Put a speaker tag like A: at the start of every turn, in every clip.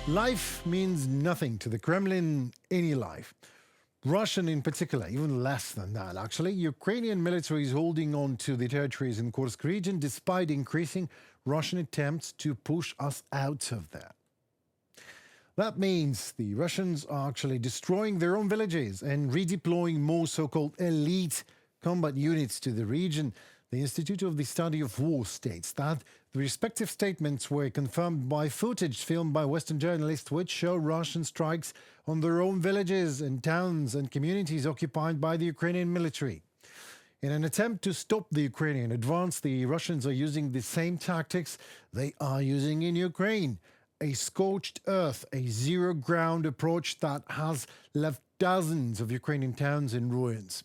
A: Life means nothing to the Kremlin, any life. Russian in particular, even less than that actually. Ukrainian military is holding on to the territories in Kursk region despite increasing Russian attempts to push us out of there. That means the Russians are actually destroying their own villages and redeploying more so-called elite combat units to the region. The Institute of the Study of War states that the respective statements were confirmed by footage filmed by Western journalists which show Russian strikes on their own villages and towns and communities occupied by the Ukrainian military. In an attempt to stop the Ukrainian advance, the Russians are using the same tactics they are using in Ukraine. A scorched earth, a zero-ground approach that has left dozens of Ukrainian towns in ruins.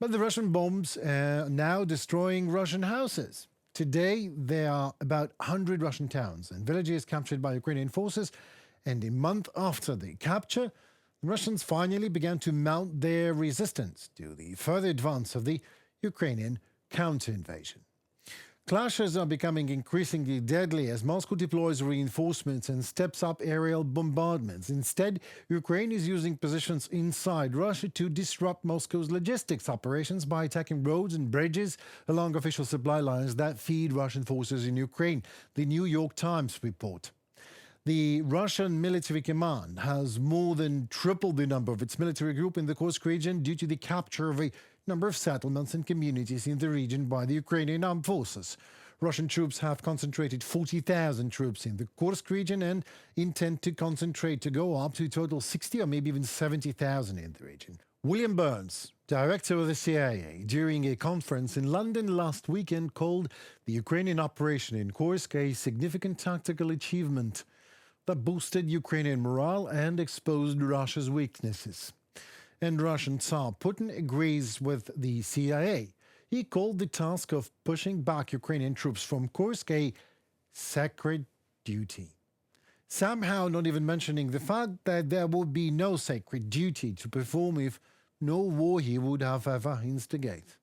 A: But the Russian bombs are now destroying Russian houses. Today, there are about 100 Russian towns and villages captured by Ukrainian forces, and a month after the capture, the Russians finally began to mount their resistance to the further advance of the Ukrainian counter-invasion. Clashes are becoming increasingly deadly as Moscow deploys reinforcements and steps up aerial bombardments. Instead, Ukraine is using positions inside Russia to disrupt Moscow's logistics operations by attacking roads and bridges along official supply lines that feed Russian forces in Ukraine, the New York Times report. The Russian military command has more than tripled the number of its military group in the Kursk region due to the capture of a number of settlements and communities in the region by the Ukrainian armed forces. Russian troops have concentrated 40,000 troops in the Kursk region and intend to concentrate to go up to a total 60 or maybe even 70,000 in the region. William Burns, director of the CIA, during a conference in London last weekend, called the Ukrainian operation in Kursk a significant tactical achievement that boosted Ukrainian morale and exposed Russia's weaknesses. And Russian Tsar Putin agrees with the CIA. He called the task of pushing back Ukrainian troops from Kursk a sacred duty. Somehow not even mentioning the fact that there would be no sacred duty to perform if no war he would have ever instigate.